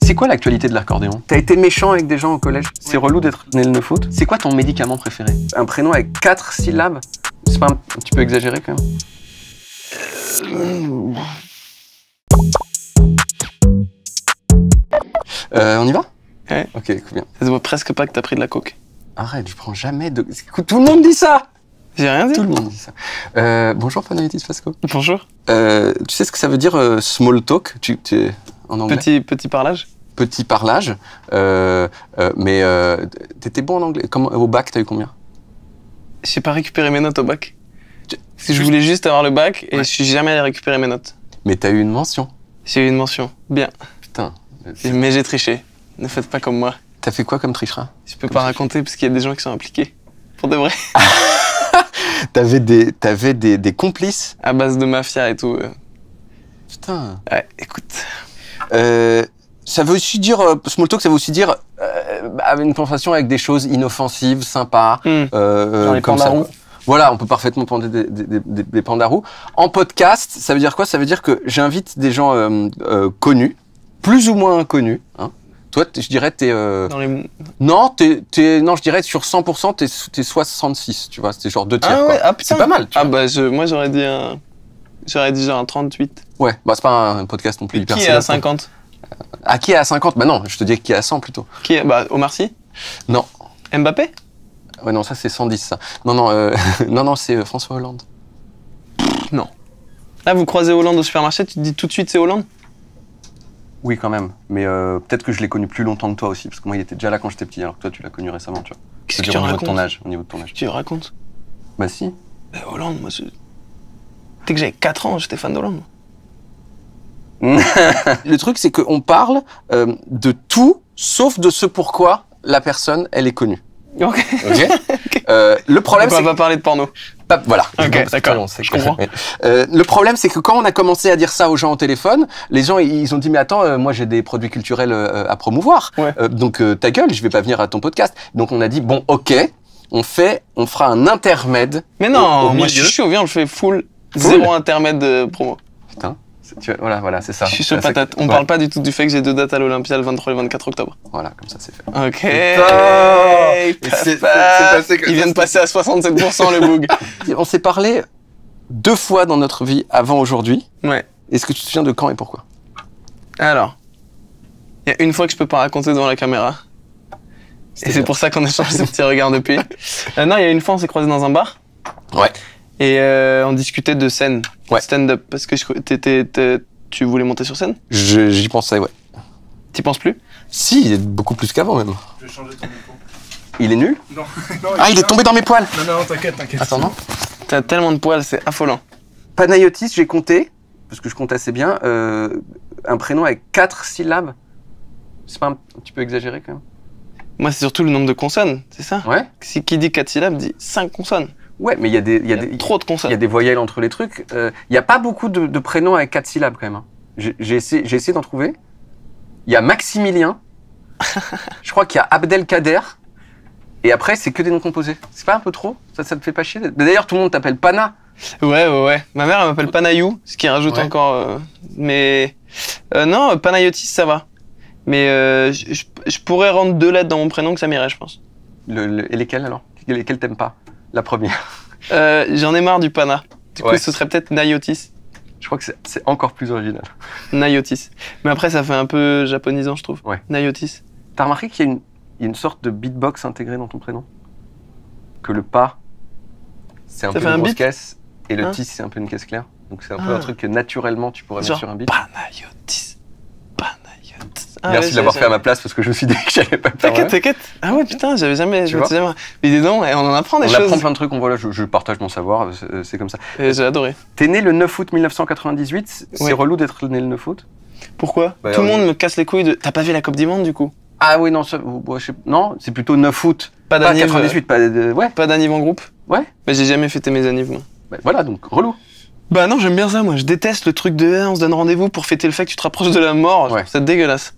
C'est quoi l'actualité de l'accordéon? T'as été méchant avec des gens au collège? C'est relou d'être né le 9 août. C'est quoi ton médicament préféré? Un prénom avec 4 syllabes? C'est pas un petit peu exagéré quand même? On y va? Ouais. Ok, bien. Ça se voit presque pas que t'as pris de la coke. Arrête, je prends jamais de... Écoute, tout le monde dit ça! J'ai rien dit. Tout le monde dit ça. Bonjour Panayotis Fasco. Bonjour. Tu sais ce que ça veut dire small talk en anglais? Petit parlage. Petit parlage. Mais t'étais bon en anglais. Au bac, t'as eu combien? J'ai pas récupéré mes notes au bac. Parce que je voulais juste avoir le bac et je suis jamais allé récupérer mes notes. Mais t'as eu une mention. J'ai eu une mention. Bien. Putain. Mais j'ai triché. Ne faites pas comme moi. T'as fait quoi comme tricherin? Je peux pas raconter parce qu'il y a des gens qui sont impliqués. Pour de vrai. T'avais des complices? À base de mafia et tout. Putain. Ouais, écoute. Ça veut aussi dire, small talk, ça veut aussi dire une conversation avec des choses inoffensives, sympas. Genre les comme ça. pandarous. Voilà, on peut parfaitement prendre des pandarous. En podcast, ça veut dire quoi? Ça veut dire que j'invite des gens connus, plus ou moins inconnus. Hein. Toi, je dirais t'es... Non, non, je dirais sur 100%, t'es 66, tu vois. C'est genre 2 tiers. Ah ouais, quoi. C'est pas mal. Tu vois. bah moi j'aurais dit genre un 38. Ouais, bah c'est pas un podcast non plus hyper Qui est à 50? Ah, qui est à 50? Bah non, je te dis qui est à 100 plutôt. Qui est Omar Sy? Non. Mbappé? Ouais, non, ça c'est 110 ça. Non, non, c'est François Hollande. Non. Là, vous croisez Hollande au supermarché, tu te dis tout de suite c'est Hollande? Oui, quand même. Mais peut-être que je l'ai connu plus longtemps que toi aussi, parce que moi il était déjà là quand j'étais petit, alors que toi tu l'as connu récemment, tu vois. Qu'est-ce que tu racontes? Au niveau de ton âge. Tu racontes? Bah si. Hollande, moi dès que j'avais 4 ans, j'étais fan d'Hollande. Le truc, c'est qu'on parle de tout, sauf de ce pourquoi la personne, elle est connue. Ok. Okay. Le problème, c'est... On va pas parler de porno. Voilà. Ok, d'accord. Je comprends. Le problème, c'est que quand on a commencé à dire ça aux gens au téléphone, les gens, ils ont dit, mais attends, moi j'ai des produits culturels à promouvoir. Ouais. Donc ta gueule, je vais pas venir à ton podcast. Donc on a dit, bon, ok, on fera un intermède. Mais non, moi je suis chaud, viens, on le fait full. Zéro intermède de promo. Putain. Voilà, c'est ça. Je suis chaud patate. On parle pas du tout du fait que j'ai 2 dates à l'Olympia le 23 et le 24 octobre. Voilà, comme ça c'est fait. Ok. C'est passé comme il vient de passer à 67% le boug. On s'est parlé 2 fois dans notre vie avant aujourd'hui. Ouais. Est-ce que tu te souviens de quand et pourquoi? Alors, il y a une fois que je peux pas raconter devant la caméra. Et c'est pour ça qu'on a changé ce petit regard depuis. Non, il y a une fois on s'est croisés dans un bar. Ouais. Et on discutait de scène, ouais. Stand-up, parce que tu voulais monter sur scène? J'y pensais, ouais. T'y penses plus? Si, il est beaucoup plus qu'avant même. Je vais changer ton micro. Il est nul? Non. Il est tombé dans mes poils. Non, t'inquiète. Attends, non. T'as tellement de poils, c'est affolant. Panayotis, j'ai compté, parce que je compte assez bien, un prénom avec 4 syllabes. C'est pas un petit peu exagéré quand même? Moi, c'est surtout le nombre de consonnes, c'est ça? Ouais. Qui dit 4 syllabes dit 5 consonnes. Ouais, mais il y a trop de consonnes. Il y a des voyelles entre les trucs. Il n'y a pas beaucoup de prénoms avec 4 syllabes quand même. Hein. J'ai essayé d'en trouver. Il y a Maximilien. Je crois qu'il y a Abdelkader. Et après, c'est que des noms composés. C'est pas un peu trop? Ça te fait pas chier? D'ailleurs, tout le monde t'appelle Pana. Ouais. Ma mère, elle m'appelle Panayou, ce qui rajoute encore... Mais... non, Panayotis, ça va. Mais je pourrais rendre 2 lettres dans mon prénom que ça m'irait, je pense. Et lesquelles alors? Lesquelles t'aimes pas? La première. J'en ai marre du Pana. Du coup, ce serait peut-être Nayotis. Je crois que c'est encore plus original. Nayotis. Mais après, ça fait un peu japonisant, je trouve. Ouais. Nayotis. T'as remarqué qu'il y a une sorte de beatbox intégrée dans ton prénom? Que le pas, c'est un peu une grosse caisse, et le tis, c'est un peu une caisse claire. Donc c'est un peu un truc que naturellement tu pourrais mettre sur un beat. Panayotis. Merci de l'avoir fait à ma place parce que je me suis dit que j'allais pas le faire. T'inquiète. Ah ouais, putain, j'avais jamais. Mais dis donc, on en apprend des choses. On apprend plein de trucs, je partage mon savoir, c'est comme ça. J'ai adoré. T'es né le 9 août 1998, c'est relou d'être né le 9 août? Pourquoi? Tout le monde me casse les couilles de. T'as pas vu la Coupe du Monde du coup? Ah oui, non, non, c'est plutôt 9 août. Pas 98, ouais. Pas d'anniv en groupe? Ouais. Bah j'ai jamais fêté mes annives, moi. Bah, voilà, donc relou. Bah non, j'aime bien ça, moi. Je déteste le truc de on se donne rendez-vous pour fêter le fait que tu te rapproches de la mort. Ouais. C'est dégueulasse.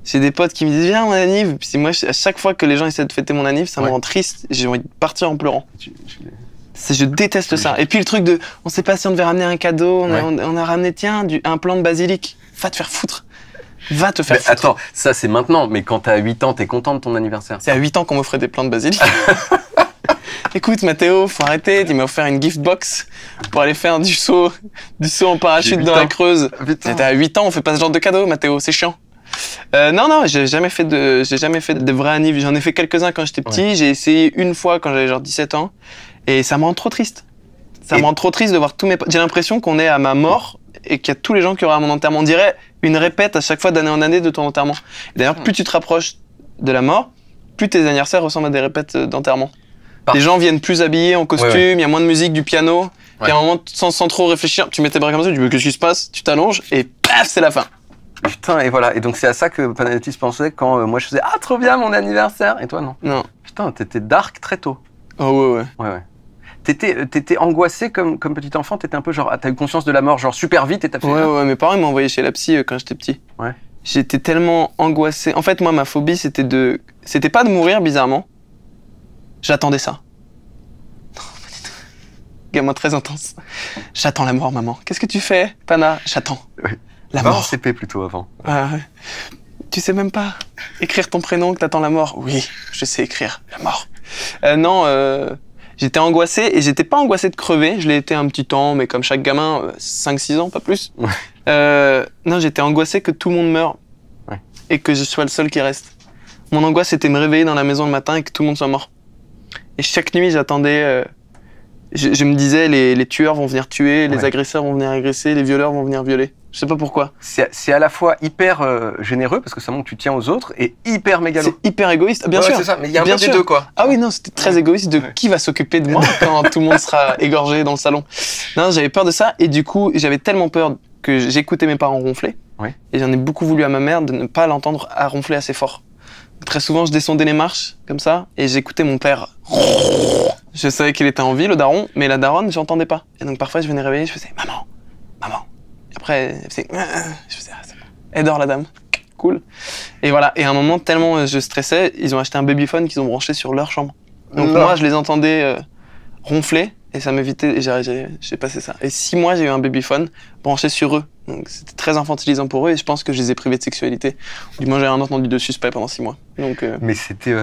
J'ai des potes qui me disent viens mon anniv. Puis moi, à chaque fois que les gens essaient de fêter mon anniv, ça me rend triste. J'ai envie de partir en pleurant. Je déteste ça. Et puis le truc de on sait pas si on devait ramener un cadeau. On a ramené un plant de basilic. Va te faire foutre. Va te faire foutre. Attends, ça c'est maintenant, mais quand t'as 8 ans, t'es content de ton anniversaire? C'est à 8 ans qu'on m'offrait des plants de basilic. Écoute Mathéo, faut arrêter, il m'a offert une gift box pour aller faire du saut en parachute dans la Creuse. T'as à 8 ans, on fait pas ce genre de cadeau Mathéo, c'est chiant. Non, j'ai jamais fait de vrais anniv. J'en ai fait quelques-uns quand j'étais petit, j'ai essayé une fois quand j'avais genre 17 ans, et ça me rend trop triste. Ça me rend trop triste de voir tous mes potes. J'ai l'impression qu'on est à ma mort et qu'il y a tous les gens qui auraient à mon enterrement. On dirait une répète à chaque fois d'année en année de ton enterrement. D'ailleurs, plus tu te rapproches de la mort, plus tes anniversaires ressemblent à des répètes d'enterrement. Les gens viennent plus habillés en costume, il y a moins de musique, du piano. Puis à un moment, sans trop réfléchir, tu mets tes bras comme ça, tu dis qu'est-ce qui se passe? Tu t'allonges et paf, c'est la fin. Putain, et voilà. Et donc c'est à ça que Panayotis pensait quand moi je faisais ah trop bien mon anniversaire et toi non. Non. Putain, t'étais dark très tôt. Oh ouais. T'étais angoissé comme petit enfant, t'étais un peu genre t'as eu conscience de la mort genre super vite et t'as fait. Ouais, mes parents ils m'ont envoyé chez la psy quand j'étais petit. Ouais. J'étais tellement angoissé. En fait, moi ma phobie c'était pas de mourir bizarrement. J'attendais ça. Non, pas du tout. Gamin très intense. J'attends la mort, maman. Qu'est-ce que tu fais, Pana? J'attends. Oui. La mort. CP plutôt avant. Ouais. Tu sais même pas écrire ton prénom que t'attends la mort? Oui, je sais écrire la mort. J'étais angoissé et j'étais pas angoissé de crever. Je l'ai été un petit temps, mais comme chaque gamin, 5-6 ans, pas plus. Ouais. Non, j'étais angoissé que tout le monde meure et que je sois le seul qui reste. Mon angoisse, c'était me réveiller dans la maison le matin et que tout le monde soit mort. Et chaque nuit, j'attendais. Je me disais, les tueurs vont venir tuer, les agresseurs vont venir agresser, les violeurs vont venir violer. Je sais pas pourquoi. C'est à la fois hyper généreux, parce que ça montre que tu tiens aux autres, et hyper mégalo. C'est hyper égoïste, bien sûr. C'est ça, mais il y a un peu des deux, quoi. Ah oui, non, c'était très égoïste de qui va s'occuper de moi quand tout le monde sera égorgé dans le salon. Non, j'avais peur de ça, et du coup, j'avais tellement peur que j'écoutais mes parents ronfler, et j'en ai beaucoup voulu à ma mère de ne pas l'entendre à ronfler assez fort. Très souvent, je descendais les marches, comme ça, et j'écoutais mon père. Je savais qu'il était en vie, le daron, mais la daronne, j'entendais pas. Et donc parfois, je venais réveiller, je faisais « Maman, maman ». Et après, je faisais « Ah, c'est bon. Elle dort, la dame. Cool ». Et voilà, et à un moment, tellement je stressais, ils ont acheté un babyphone qu'ils ont branché sur leur chambre. Donc moi, je les entendais ronfler, et ça m'évitait, et j'ai passé ça. Et 6 mois, j'ai eu un babyphone branché sur eux. Donc c'était très infantilisant pour eux, et je pense que je les ai privés de sexualité. Du moins, j'ai rien entendu de suspect pendant 6 mois. Donc, mais c'était...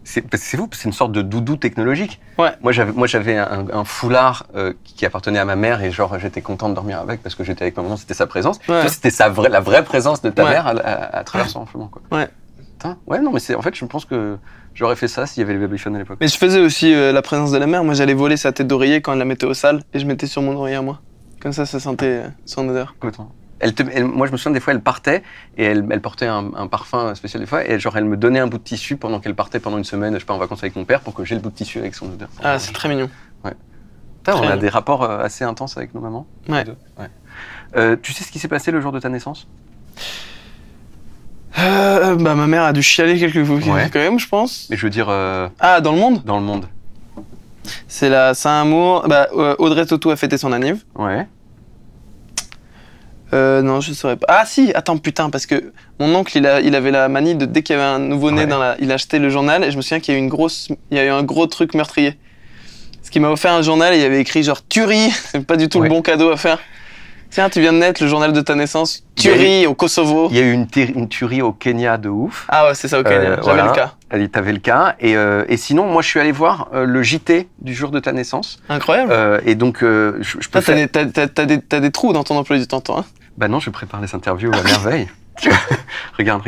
C'est vous, c'est une sorte de doudou technologique. Ouais. Moi, j'avais un foulard qui appartenait à ma mère et genre j'étais content de dormir avec parce que j'étais avec ma maman, c'était sa présence. Ouais. Toi, c'était la vraie présence de ta mère à travers son enflement, quoi. Ouais. Putain. Ouais, non, mais en fait, je pense que j'aurais fait ça s'il y avait les babyphones à l'époque. Mais je faisais aussi la présence de la mère. Moi, j'allais voler sa tête d'oreiller quand elle la mettait au sale et je mettais sur mon oreiller à moi. Comme ça sentait son odeur. Autant. Moi, je me souviens des fois, elle partait et elle portait un parfum spécial des fois et genre elle me donnait un bout de tissu pendant qu'elle partait pendant une semaine, je sais pas, en vacances avec mon père pour que j'ai le bout de tissu avec son odeur. Ah, c'est très mignon. Ouais. Putain, on a des rapports assez intenses avec nos mamans. Ouais. Tu sais ce qui s'est passé le jour de ta naissance? Ma mère a dû chialer quelques fois quand même, je pense. Mais je veux dire. Ah, dans le monde? Dans le monde. C'est la Saint-Amour. Audrey Tautou a fêté son anniv. Ouais. Non, je saurais pas. Ah si, attends, putain, parce que mon oncle, il avait la manie de, dès qu'il y avait un nouveau-né il achetait le journal, et je me souviens qu'il y a eu un gros truc meurtrier. Parce qu'il m'a offert un journal et il y avait écrit genre tuerie, c'est pas du tout le bon cadeau à faire. Tiens, tu viens de naître, le journal de ta naissance, tuerie au Kosovo. Il y a eu une tuerie au Kenya de ouf. Ah ouais, c'est ça, au Kenya, j'avais le cas. T'avais le cas, et sinon, moi je suis allé voir le JT du jour de ta naissance. Incroyable. Et donc, je peux faire... T'as des trous dans ton emploi du temps, toi, hein. Bah non, je prépare les interviews à merveille. Regarde,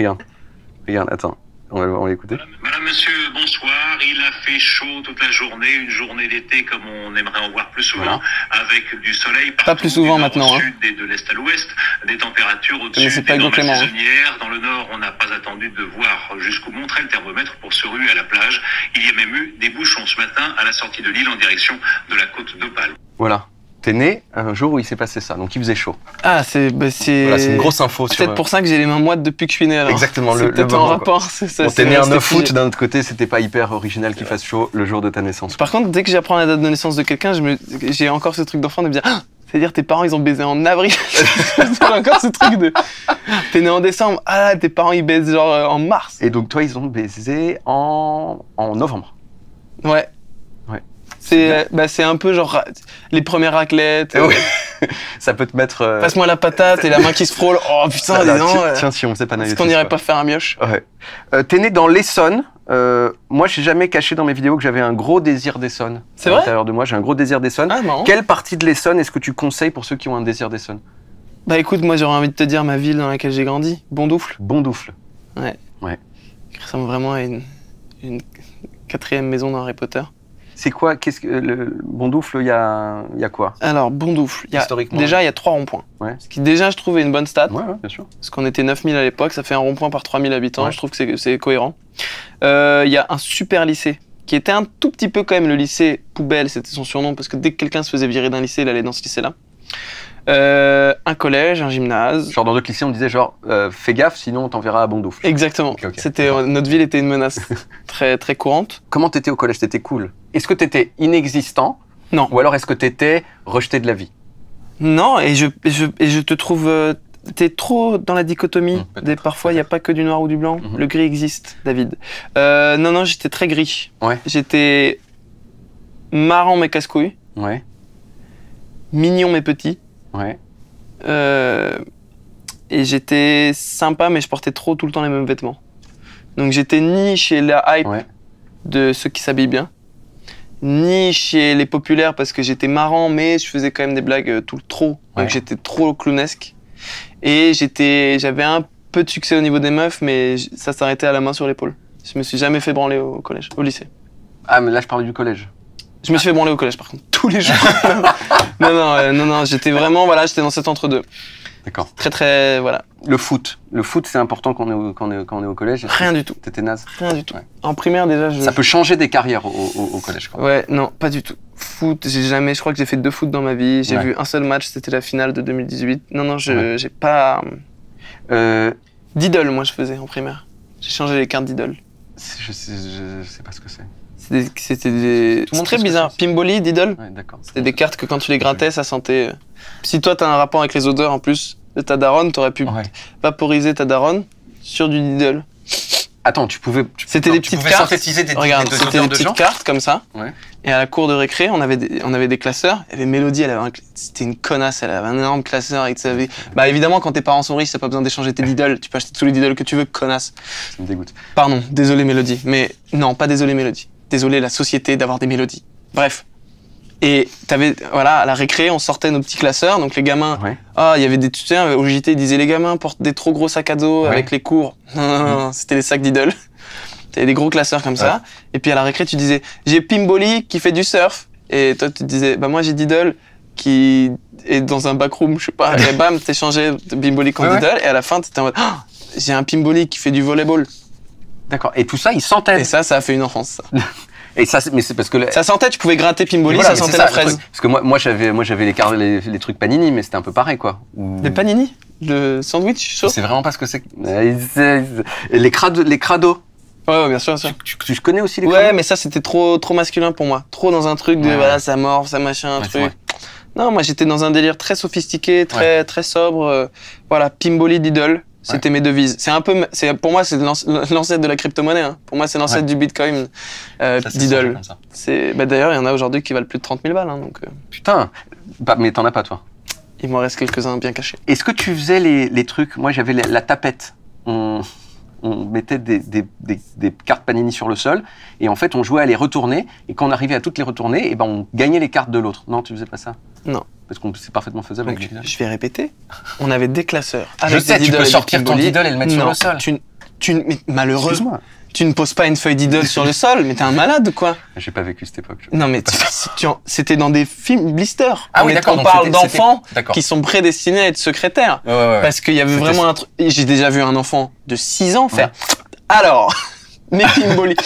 attends, on va l'écouter. Madame, monsieur, bonsoir. Il a fait chaud toute la journée, une journée d'été comme on aimerait en voir plus souvent, avec du soleil partout, pas plus souvent du nord maintenant, au sud et de l'est à l'ouest, des températures au-dessus des normes saisonnières. Dans le nord, on n'a pas attendu de voir jusqu'où montrait le thermomètre pour se ruer à la plage. Il y a même eu des bouchons ce matin à la sortie de l'île en direction de la côte d'Opale. Voilà. T'es né un jour où il s'est passé ça, donc il faisait chaud. Ah, c'est une grosse info. C'est peut-être pour ça que j'ai les mains moites depuis que je suis né. Alors. Exactement, le moment. En rapport, c'est ça. Bon, t'es né un 9 août, d'un autre côté, c'était pas hyper original qu'il fasse chaud le jour de ta naissance. Par contre, dès que j'apprends la date de naissance de quelqu'un, j'ai encore ce truc d'enfant de me dire, ah, c'est-à-dire tes parents ils ont baisé en avril. C'est encore ce truc de, t'es né en décembre, ah tes parents ils baisent genre en mars. Et donc toi ils ont baisé en novembre. Ouais. C'est un peu genre les premières raclettes. Oui. Ça peut te mettre... Passe-moi la patate et la main qui se frôle. Oh putain, tiens, si on faisait pas est-ce qu'on n'irait pas faire un mioche? Ouais. T'es né dans l'Essonne. Moi, j'ai jamais caché dans mes vidéos que j'avais un gros désir d'Essonne. C'est vrai? À l'intérieur de moi, j'ai un gros désir d'Essonne. Ah, marrant. Quelle partie de l'Essonne est-ce que tu conseilles pour ceux qui ont un désir d'Essonne? Bah écoute, moi j'aurais envie de te dire ma ville dans laquelle j'ai grandi, Bondoufle. Bondoufle. Ouais. Qui ressemble vraiment à une 4e maison dans Harry Potter. C'est quoi? Qu'est-ce que le Bondoufle, il y a quoi? Alors Bondoufle, déjà il y a 3 ronds-points. Ouais. Ce qui déjà je trouve est une bonne stat. Ouais, bien sûr. Parce qu'on était 9000 à l'époque, ça fait un rond-point par 3000 habitants, Ouais. je trouve que c'est cohérent. Il y a un super lycée, qui était un tout petit peu quand même le lycée poubelle, c'était son surnom, parce que dès que quelqu'un se faisait virer d'un lycée, il allait dans ce lycée-là. Un collège, un gymnase. Genre dans d'autres lycées, on disait genre fais gaffe, sinon on t'enverra à Bondoufle. Exactement. Okay. C'était notre ville était une menace très très courante. Comment t'étais au collège? T'étais cool? Est-ce que t'étais inexistant? Non. Ou alors est-ce que t'étais rejeté de la vie? Non, et je te trouve t'es trop dans la dichotomie. Parfois, il n'y a pas que du noir ou du blanc. Le gris existe, David. Non, j'étais très gris. Ouais. J'étais marrant mais casse-couille. Ouais. Mignon mais petit. Ouais. Et j'étais sympa, mais je portais trop tout le temps les mêmes vêtements. Donc j'étais ni chez la hype de ceux qui s'habillent bien, ni chez les populaires parce que j'étais marrant, mais je faisais quand même des blagues trop. Donc j'étais trop clownesque. Et j'avais un peu de succès au niveau des meufs, mais ça s'arrêtait à la main sur l'épaule. Je me suis jamais fait branler au collège, au lycée. Ah, mais là je parlais du collège. Je me suis fait branler au collège par contre, tous les jours. non, j'étais vraiment, j'étais dans cet entre-deux. D'accord. Très, voilà. Le foot c'est important quand on est au collège. Rien du tout. T'étais naze? Rien du tout. Ouais. En primaire déjà, Ça peut changer des carrières au collège, quoi. Ouais, non, pas du tout. Foot, je crois que j'ai fait 2 foot dans ma vie. J'ai vu un seul match, c'était la finale de 2018. Non, j'ai pas... D'idole, moi je faisais en primaire. J'ai changé les cartes d'idole. Je sais pas ce que c'est. C'était très bizarre. Pimboli, d'idole. Ouais, d'accord. C'était des cartes que quand tu les grattais, ça sentait... Si toi t'as un rapport avec les odeurs en plus de ta daronne, t'aurais pu vaporiser ta daronne sur du Diddle. Attends, c'était des petites cartes. Synthétiser des c'était des petites cartes comme ça. Ouais. Et à la cour de récré, on avait des classeurs. Il y avait Mélodie, c'était une connasse, elle avait un énorme classeur. Et bah évidemment, quand tes parents sont riches, t'as pas besoin d'échanger tes Diddle. Tu peux acheter tous les Diddle que tu veux, connasse. Ça me dégoûte. Pardon, désolé Mélodie. Mais non, pas désolé Mélodie. Désolé la société d'avoir des mélodies. Bref. Et à la récré, on sortait nos petits classeurs, donc les gamins. Il y avait tu sais, au JT, ils disaient les gamins portent des trop gros sacs à dos avec les cours. Non, c'était les sacs Diddle. T'avais des gros classeurs comme ça. Et puis à la récré, tu disais j'ai Pimboli qui fait du surf. Et toi, tu te disais bah moi j'ai Diddle qui est dans un backroom, je sais pas. Et bam, t'échangeais Pimboli contre Diddle. Et à la fin, t'étais en mode j'ai un Pimboli qui fait du volleyball. D'accord. Et tout ça, ils sentaient. Et ça a fait une enfance, ça. Et ça, mais c'est parce que ça sentait, tu pouvais gratter Pimboli, ça sentait la fraise. Parce que moi j'avais les trucs panini, mais c'était un peu pareil, quoi. Les panini, le sandwich chaud. C'est vraiment pas ce que c'est. Les crados. Ouais, bien sûr. Tu connais aussi les crados? Ouais, mais ça c'était trop masculin pour moi. Trop dans un truc de ça morve, ça machin, un truc. Non, moi j'étais dans un délire très sophistiqué, très sobre. Pimboli Diddle. C'était mes devises. Pour moi, c'est l'ancêtre de la crypto-monnaie. Hein. Pour moi, c'est l'ancêtre du Bitcoin. Diddle. D'ailleurs, il y en a aujourd'hui qui valent plus de 30 000 balles. Hein, donc, Putain, mais t'en as pas, toi? Il m'en reste quelques-uns bien cachés. Est-ce que tu faisais les trucs? Moi, j'avais la tapette. On mettait des cartes Panini sur le sol et en fait, on jouait à les retourner. Et quand on arrivait à toutes les retourner, on gagnait les cartes de l'autre. Non, tu faisais pas ça? Non. Parce que c'est parfaitement faisable. Donc, je vais répéter. On avait des classeurs. Je sais, tu peux sortir ton Diddle et le mettre sur le sol. Mais malheureux. Tu ne poses pas une feuille Diddle sur le sol, mais t'es un malade ou quoi? J'ai pas vécu cette époque. Non, mais c'était dans des films blister. Ah oui, d'accord. On parle d'enfants qui sont prédestinés à être secrétaires. Parce qu'il y avait vraiment un truc. J'ai déjà vu un enfant de 6 ans faire. Alors, mes Pimboli.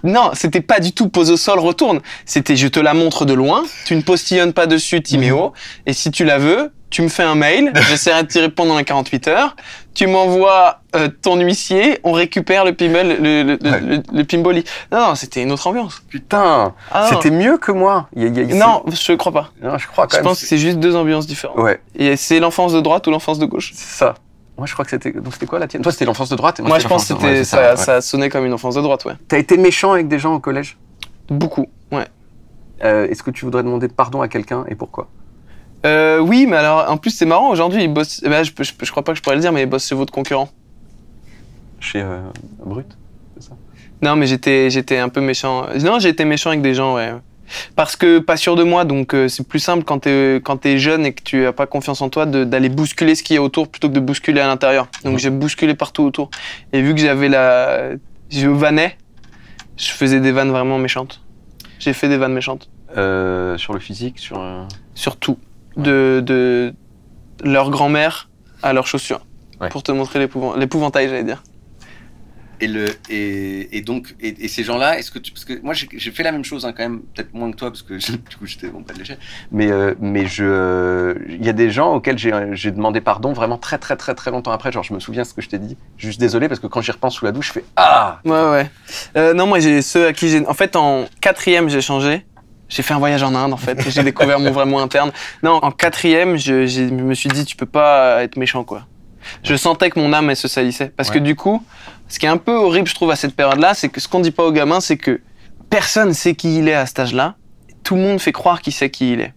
Non, c'était pas du tout pose au sol, retourne. C'était je te la montre de loin, tu ne postillonnes pas dessus, Timéo, et si tu la veux, tu me fais un mail, j'essaierai de t'y répondre dans les 48 heures, tu m'envoies ton huissier, on récupère le Pimboli. Non, c'était une autre ambiance. Putain, c'était mieux que moi. Non, je crois pas. Non, je crois quand même. Je pense que c'est juste 2 ambiances différentes. Ouais. Et c'est l'enfance de droite ou l'enfance de gauche. C'est ça. Moi, je crois que c'était... Donc, c'était quoi la tienne? Toi, c'était l'enfance de droite et moi, je pense que c'était ça sonnait comme une enfance de droite, ouais. T'as été méchant avec des gens au collège? Beaucoup, ouais. Est-ce que tu voudrais demander pardon à quelqu'un et pourquoi? Oui, mais alors, en plus, c'est marrant, aujourd'hui, il bosse... je crois pas que je pourrais le dire, mais il bosse chez votre concurrent. Chez Brut, c'est ça? Non, mais j'étais un peu méchant. Non, j'ai été méchant avec des gens, ouais. Parce que pas sûr de moi, donc c'est plus simple quand t'es jeune et que tu as pas confiance en toi d'aller bousculer ce qu'il y a autour plutôt que de bousculer à l'intérieur. Donc j'ai bousculé partout autour. Et vu que je vannais, je faisais des vannes vraiment méchantes. J'ai fait des vannes méchantes. Sur le physique, sur tout. De leur grand-mère à leurs chaussures. Ouais. Pour te montrer l'épouvantail, j'allais dire. Et donc ces gens-là, parce que moi j'ai fait la même chose, hein, quand même, peut-être moins que toi parce que du coup j'étais pas de léger, mais il y a des gens auxquels j'ai demandé pardon vraiment très très très très longtemps après, genre je me souviens ce que je t'ai dit, juste désolé parce que quand j'y repense sous la douche je fais ah. Ouais. Non, moi j'ai ceux à qui en fait en 4e j'ai changé. J'ai fait un voyage en Inde en fait, et j'ai découvert mon vrai moi interne. Non, en 4e je me suis dit tu peux pas être méchant quoi. Je sentais que mon âme elle se salissait parce que du coup, ce qui est un peu horrible je trouve à cette période-là, c'est que ce qu'on dit pas aux gamins, c'est que personne sait qui il est à cet âge-là. Tout le monde fait croire qu'il sait qui il est,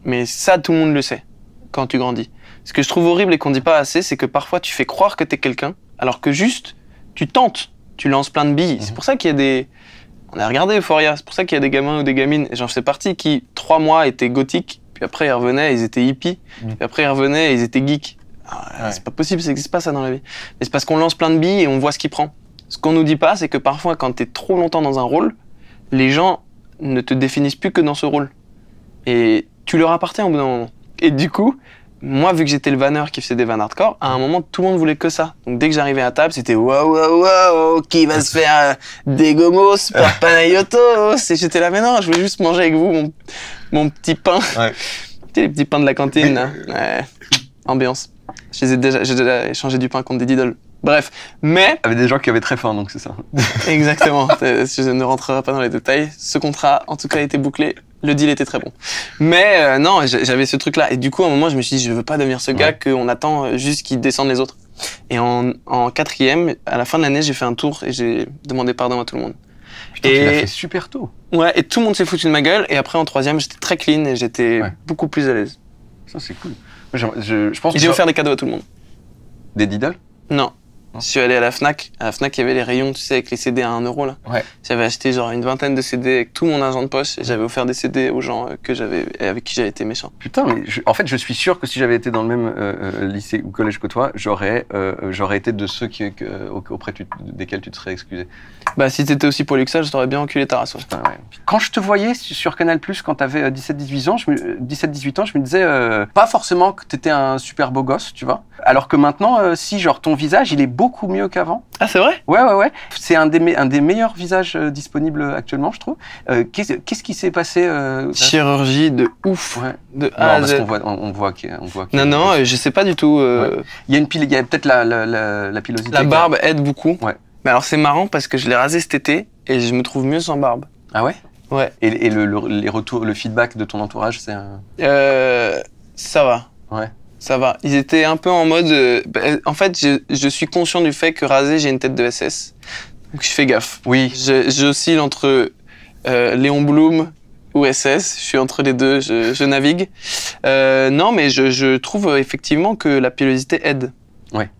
mais ça tout le monde le sait quand tu grandis. Ce que je trouve horrible et qu'on dit pas assez, c'est que parfois tu fais croire que t'es quelqu'un, alors que juste tu tentes, tu lances plein de billes. C'est pour ça qu'il y a des... On a regardé Euphoria, c'est pour ça qu'il y a des gamins ou des gamines, et j'en fais partie, qui 3 mois étaient gothiques, puis après ils revenaient, ils étaient hippies, puis après ils revenaient, ils étaient geeks. C'est pas possible, ça n'existe pas ça dans la vie. Mais c'est parce qu'on lance plein de billes et on voit ce qui prend. Ce qu'on nous dit pas, c'est que parfois, quand t'es trop longtemps dans un rôle, les gens ne te définissent plus que dans ce rôle. Et tu leur appartiens au bout d'un moment. Et du coup, moi, vu que j'étais le vanneur qui faisait des vannes hardcore, à un moment, tout le monde voulait que ça. Donc dès que j'arrivais à table, c'était waouh, qui va se faire des gomos par Panayotos. Et j'étais là, mais non, je voulais juste manger avec vous mon petit pain. Ouais. Les petits pains de la cantine, là. Ouais. Ambiance. J'ai déjà échangé du pain contre des Diddle. Bref, mais... Avec des gens qui avaient très faim, donc c'est ça. Exactement. Je ne rentrerai pas dans les détails. Ce contrat, en tout cas, a été bouclé. Le deal était très bon. Mais non, j'avais ce truc-là. Et du coup, à un moment, je me suis dit, je veux pas devenir ce gars qu'on attend juste qu'ils descendent les autres. Et en 4e, à la fin de l'année, j'ai fait un tour et j'ai demandé pardon à tout le monde. Putain, tu l'as fait super tôt. Ouais, et tout le monde s'est foutu de ma gueule. Et après, en 3e, j'étais très clean et j'étais beaucoup plus à l'aise. Ça, c'est cool. Je pense que j'ai offert des cadeaux à tout le monde. Des Diddle? Non. Je suis allé à la Fnac. À la Fnac, il y avait les rayons, tu sais, avec les CD à 1 euro, là. Ouais. J'avais acheté genre une vingtaine de CD avec tout mon argent de poche et j'avais offert des CD aux gens avec qui j'avais été méchant. Putain, mais en fait, je suis sûr que si j'avais été dans le même lycée ou collège que toi, j'aurais été de ceux auprès desquels tu te serais excusé. Bah, si t'étais aussi poilu que ça, je t'aurais bien enculé ta race. Ouais. Putain, ouais. Quand je te voyais sur Canal+, quand t'avais 17-18 ans, je me disais pas forcément que t'étais un super beau gosse, tu vois. Alors que maintenant, si, genre, ton visage, il est beaucoup mieux qu'avant. Ah, c'est vrai? Ouais. C'est un des meilleurs visages disponibles actuellement, je trouve. Qu'est-ce qui s'est passé Chirurgie de ouf. Ouais. De A à Z. On voit Non, je sais pas du tout. Ouais. Il y a peut-être la pilosité. La barbe aide beaucoup. Ouais. Mais alors, c'est marrant parce que je l'ai rasé cet été et je me trouve mieux sans barbe. Ah ouais? Ouais. Et les retours, le feedback de ton entourage, c'est ça va. Ouais. Ça va. Ils étaient un peu en mode... en fait, je suis conscient du fait que rasé, j'ai une tête de SS. Donc je fais gaffe. Oui. J'oscille entre Léon Blum ou SS. Je suis entre les deux, je navigue. Non, mais je trouve effectivement que la pilosité aide. Ouais.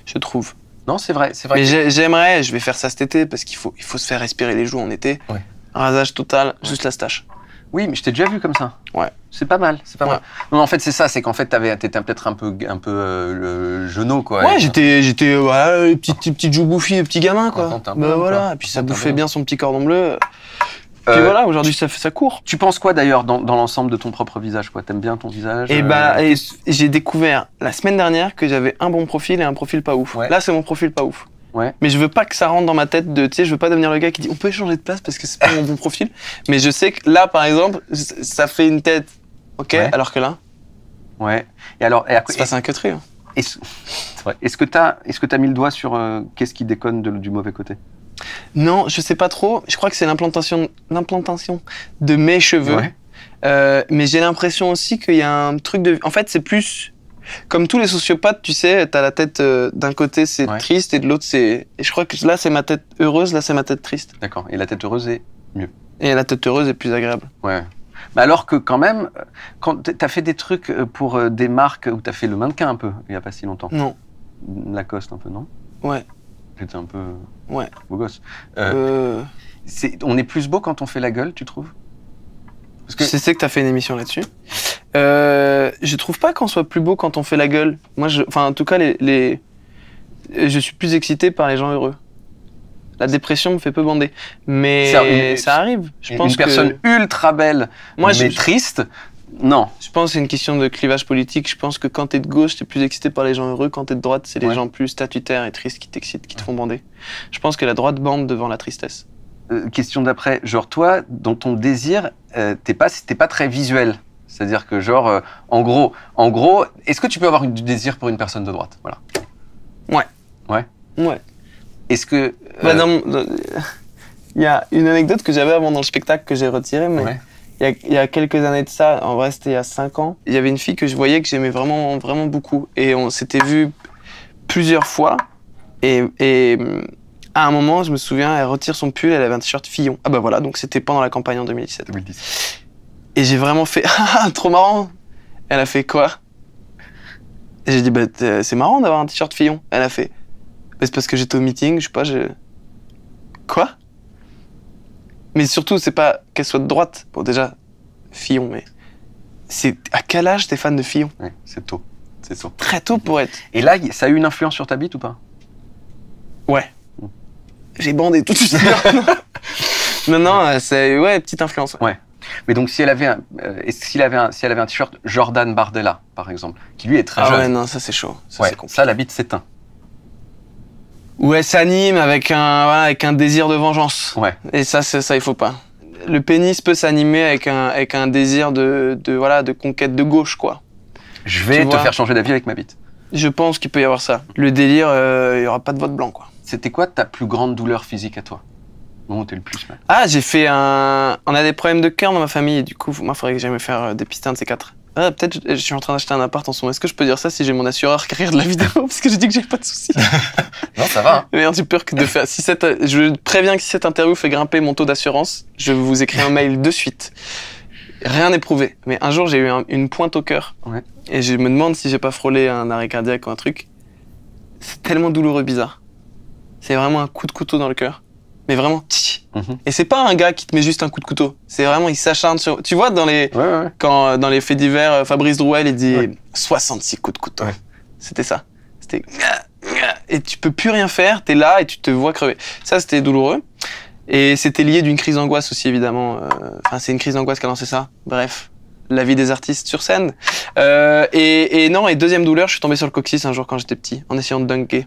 Je trouve. Non, c'est vrai. Mais j'aimerais, je vais faire ça cet été, parce qu'il faut se faire respirer les joues en été. Ouais. Rasage total, juste la stache. Oui, mais je t'ai déjà vu comme ça. Ouais. C'est pas mal, mal. Non, en fait, c'est ça, c'est qu'en fait, t'étais peut-être un peu le genou, quoi. Ouais, j'étais petite joue bouffie, petit gamin, quoi. Voilà, et puis ça bouffait bien son petit cordon bleu. Puis voilà, aujourd'hui, ça court. Tu penses quoi, d'ailleurs, dans l'ensemble de ton propre visage, quoi? T'aimes bien ton visage? Et j'ai découvert la semaine dernière que j'avais un bon profil et un profil pas ouf. Ouais. Là, c'est mon profil pas ouf. Ouais. Mais je veux pas que ça rentre dans ma tête tu sais, je veux pas devenir le gars qui dit on peut échanger de place parce que c'est pas mon bon profil. Mais je sais que là, par exemple, ça fait une tête, ok, alors que là. Ouais. Et alors, c'est pas un queutru. Hein. Est-ce que t'as mis le doigt sur qu'est-ce qui déconne du mauvais côté? Non, je sais pas trop. Je crois que c'est l'implantation de mes cheveux. Ouais. Mais j'ai l'impression aussi qu'il y a un truc de. En fait, c'est plus. Comme tous les sociopathes, tu sais, t'as la tête d'un côté c'est triste et de l'autre c'est... Et je crois que là c'est ma tête heureuse, là c'est ma tête triste. D'accord, et la tête heureuse est mieux. Et la tête heureuse est plus agréable. Ouais. Mais alors que quand même, quand t'as fait des trucs pour des marques où t'as fait le mannequin un peu, il y a pas si longtemps. Non. Lacoste un peu, non? Ouais. J'étais un peu beau gosse. On est plus beau quand on fait la gueule, tu trouves? Parce que je sais que t'as fait une émission là-dessus. Je trouve pas qu'on soit plus beau quand on fait la gueule. Moi, en tout cas, je suis plus excité par les gens heureux. La dépression me fait peu bander. Mais ça arrive. Je pense une personne ultra belle, mais triste, non. Je pense que c'est une question de clivage politique. Je pense que quand t'es de gauche, t'es plus excité par les gens heureux. Quand t'es de droite, c'est les gens plus statutaires et tristes qui t'excitent, qui te font bander. Je pense que la droite bande devant la tristesse. Question d'après, genre toi, dans ton désir, t'es pas très visuel. C'est-à-dire que genre, en gros, est-ce que tu peux avoir du désir pour une personne de droite? Voilà. Ouais. Est-ce que... il y a une anecdote que j'avais avant dans le spectacle que j'ai retirée, mais il y a quelques années de ça, en vrai c'était il y a 5 ans, il y avait une fille que je voyais que j'aimais vraiment, vraiment beaucoup. Et on s'était vus plusieurs fois. Et à un moment, je me souviens, elle retire son pull, elle avait un t-shirt Fillon. Ah bah voilà, donc c'était pendant la campagne en 2017. Et j'ai vraiment fait « Ah, trop marrant !» Elle a fait « Quoi ?» Et j'ai dit bah, « C'est marrant d'avoir un t-shirt Fillon. » Elle a fait bah, « C'est parce que j'étais au meeting, je sais pas, Quoi? Mais surtout, c'est pas qu'elle soit de droite. Bon, déjà, Fillon, mais... C'est à quel âge t'es fan de Fillon? Ouais, c'est tôt. C'est tôt. Très tôt pour être... Et là, ça a eu une influence sur ta bite ou pas? Ouais. J'ai bandé tout de suite. Non, c'est... Ouais, petite influence. Ouais. Mais donc, si elle avait un t-shirt Jordan Bardella, par exemple, qui lui est très jeune. Ah ouais, non, ça c'est chaud. Ça, la bite s'éteint. Ou elle s'anime avec un désir de vengeance. Ouais. Et ça, il faut pas. Le pénis peut s'animer avec un désir de conquête de gauche, quoi. Je vais te faire changer d'avis avec ma bite. Je pense qu'il peut y avoir ça. Le délire, il y aura pas de vote blanc, quoi. C'était quoi ta plus grande douleur physique à toi? Où t'es le plus mal? Ah, j'ai fait on a des problèmes de cœur dans ma famille, et du coup, moi, il faudrait que j'aille me faire dépister un de ces 4. Ah, peut-être, je suis en train d'acheter un appart en ce moment. Est-ce que je peux dire ça si j'ai mon assureur qui regarde la vidéo? Parce que j'ai dit que j'avais pas de soucis. Non, ça va. Hein. Mais j'ai peur que de faire. Je préviens que si cette interview fait grimper mon taux d'assurance, je vous écris un mail de suite. Rien n'est prouvé. Mais un jour, j'ai eu une pointe au cœur. Ouais. Et je me demande si j'ai pas frôlé un arrêt cardiaque ou un truc. C'est tellement douloureux, bizarre. C'est vraiment un coup de couteau dans le cœur. Mais vraiment, Et c'est pas un gars qui te met juste un coup de couteau. C'est vraiment, il s'acharne sur... Tu vois, dans les faits divers, Fabrice Drouel, il dit 66 coups de couteau. Ouais. C'était ça. C'était... Et tu peux plus rien faire, t'es là et tu te vois crever. Ça, c'était douloureux. Et c'était lié d'une crise d'angoisse aussi, évidemment. Enfin, c'est une crise d'angoisse qui a lancé ça. Bref, la vie des artistes sur scène. Et deuxième douleur, je suis tombé sur le coccyx un jour quand j'étais petit, en essayant de dunker.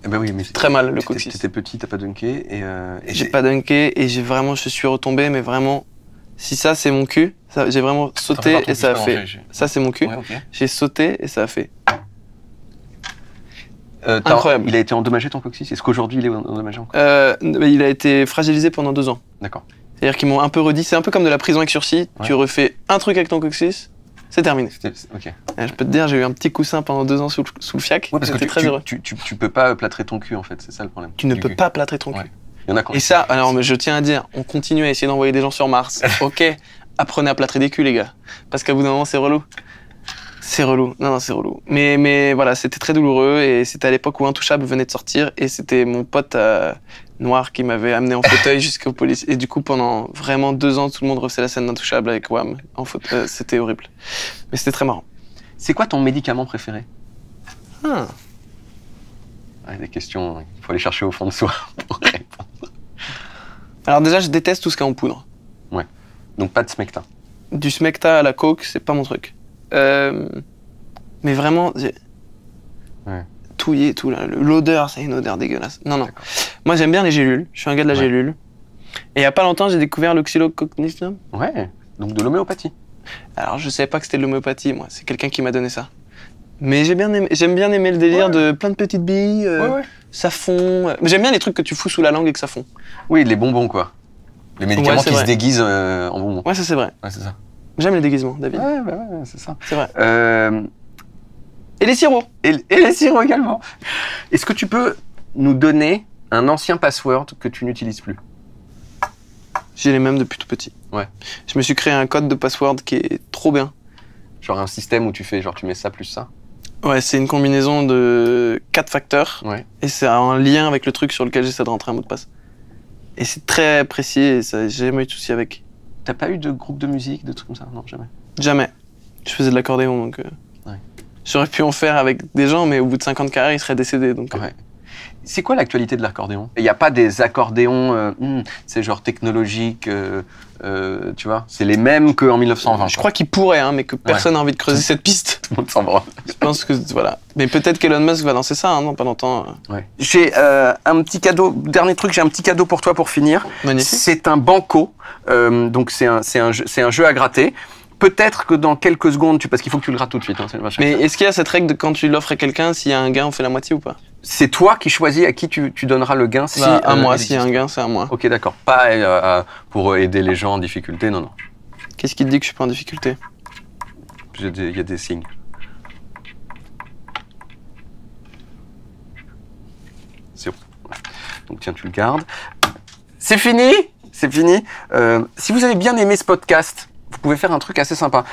Eh ben oui, mais très mal le coccyx. T'étais petit, t'as pas dunké et j'ai pas dunké et je suis retombé, mais vraiment, si ça c'est mon cul, j'ai vraiment sauté et ça a fait. Ça c'est mon cul. Ouais, okay. J'ai sauté et ça a fait. Incroyable. Il a été endommagé ton coccyx? Est-ce qu'aujourd'hui il est endommagé encore? Il a été fragilisé pendant 2 ans. D'accord. C'est-à-dire qu'ils m'ont un peu redit, c'est un peu comme de la prison avec sursis. Ouais. Tu refais un truc avec ton coccyx. C'est terminé. Ok. Je peux te dire, j'ai eu un petit coussin pendant 2 ans sous le fiac. Ouais, parce que très heureux. Tu peux pas plâtrer ton cul en fait, c'est ça le problème. Tu ne peux pas plâtrer ton cul. Ouais. Il y en a quand et ça, alors mais je tiens à dire, on continue à essayer d'envoyer des gens sur Mars. Ok, apprenez à plâtrer des culs les gars, parce qu'à bout d'un moment c'est relou. C'est relou. Non, c'est relou. Mais voilà, c'était très douloureux et c'était à l'époque où Intouchable venait de sortir et c'était mon pote noir qui m'avait amené en fauteuil jusqu'au police. Et du coup, pendant vraiment 2 ans, tout le monde refaisait la scène d'Intouchable avec Wham en fauteuil. C'était horrible. Mais c'était très marrant. C'est quoi ton médicament préféré? Des questions, il faut aller chercher au fond de soi pour répondre. Alors déjà, je déteste tout ce qui est en poudre. Ouais. Donc pas de Smecta. Du Smecta à la coke, c'est pas mon truc. Mais vraiment, touillé, tout là. L'odeur, c'est une odeur dégueulasse. Non. Moi, j'aime bien les gélules. Je suis un gars de la gélule. Et il y a pas longtemps, j'ai découvert l'oxylocognition. Ouais. Donc de l'homéopathie. Alors, je savais pas que c'était de l'homéopathie, moi. C'est quelqu'un qui m'a donné ça. Mais j'aime bien aimer le délire de plein de petites billes. Ça fond. J'aime bien les trucs que tu fous sous la langue et que ça fond. Oui, les bonbons, quoi. Les médicaments qui se déguisent en bonbons. Ouais, ça c'est vrai. Ouais, c'est ça. J'aime les déguisements, David. Ouais, c'est ça. C'est vrai. Et les sirops. Et les sirops également. Est-ce que tu peux nous donner un ancien password que tu n'utilises plus? J'ai les mêmes depuis tout petit. Ouais. Je me suis créé un code de password qui est trop bien. Genre un système où tu mets ça plus ça? Ouais, c'est une combinaison de 4 facteurs. Ouais. Et c'est un lien avec le truc sur lequel j'essaie de rentrer un mot de passe. Et c'est très précis et j'ai jamais eu de soucis avec. T'as pas eu de groupe de musique, de trucs comme ça? Non, jamais. Jamais. Je faisais de l'accordéon, donc ouais. J'aurais pu en faire avec des gens, mais au bout de 50 carrières, ils seraient décédés. Donc, ouais. C'est quoi l'actualité de l'accordéon? Il n'y a pas des accordéons, c'est genre technologique, tu vois? C'est les mêmes qu'en 1920. Je crois qu'ils pourraient, hein, mais que personne n'a envie de creuser cette piste. Tout le monde s'en branle. Je pense que, voilà. Mais peut-être qu'Elon Musk va lancer ça, hein, dans pas longtemps. Ouais. J'ai un petit cadeau, dernier truc, j'ai un petit cadeau pour toi pour finir. Magnifique. C'est un banco, donc c'est un jeu à gratter. Peut-être que dans quelques secondes, parce qu'il faut que tu le grattes tout de suite. Hein, mais est-ce qu'il y a cette règle de quand tu l'offres à quelqu'un, s'il y a un gain, on fait la moitié ou pas? C'est toi qui choisis à qui tu donneras le gain. À moi, s'il y a un gain, c'est à moi. Ok, d'accord. Pas pour aider les gens en difficulté, non. Qu'est-ce qui te dit que je suis pas en difficulté? Il y a des signes. C'est bon. Donc tiens, tu le gardes. C'est fini. C'est fini. Si vous avez bien aimé ce podcast, vous pouvez faire un truc assez sympa.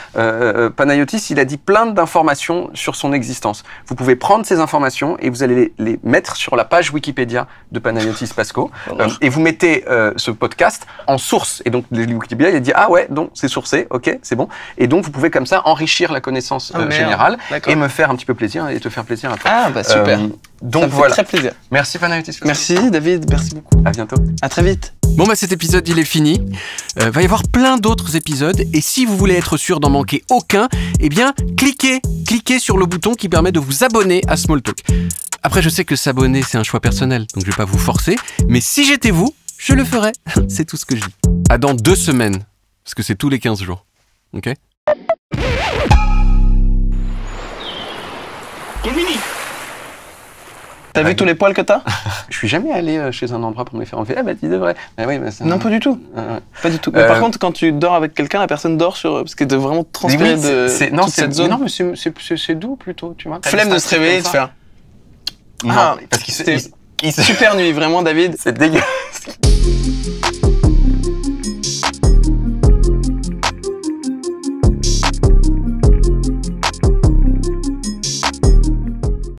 Panayotis, il a dit plein d'informations sur son existence. Vous pouvez prendre ces informations et vous allez les mettre sur la page Wikipédia de Panayotis Pasco. Et vous mettez ce podcast en source. Et donc, Wikipédia, il a dit, ah ouais, donc c'est sourcé, ok, c'est bon. Et donc, vous pouvez comme ça enrichir la connaissance générale et me faire un petit peu plaisir et te faire plaisir à toi. Ah, bah super. Donc ça me fait très plaisir. Merci Panayotis Pasco. Merci David, merci beaucoup. À bientôt. À très vite. Bon bah cet épisode il est fini, va y avoir plein d'autres épisodes et si vous voulez être sûr d'en manquer aucun, eh bien cliquez sur le bouton qui permet de vous abonner à Smalltalk. Après je sais que s'abonner c'est un choix personnel, donc je vais pas vous forcer, mais si j'étais vous, je le ferais, c'est tout ce que je dis. À dans 2 semaines, parce que c'est tous les 15 jours, ok? T'as vu tous les poils que t'as? Je suis jamais allé chez un endroit pour me les faire enlever. Ah bah tu devrais. Mais oui, non, pas du tout. Pas du tout. Mais par contre, quand tu dors avec quelqu'un, la personne dort sur... Parce que t'es vraiment transpiré de cette zone. Non, mais c'est doux plutôt, tu vois. Flemme de se réveiller et de faire... Non, parce qu'il super nuit, vraiment David. C'est dégueulasse.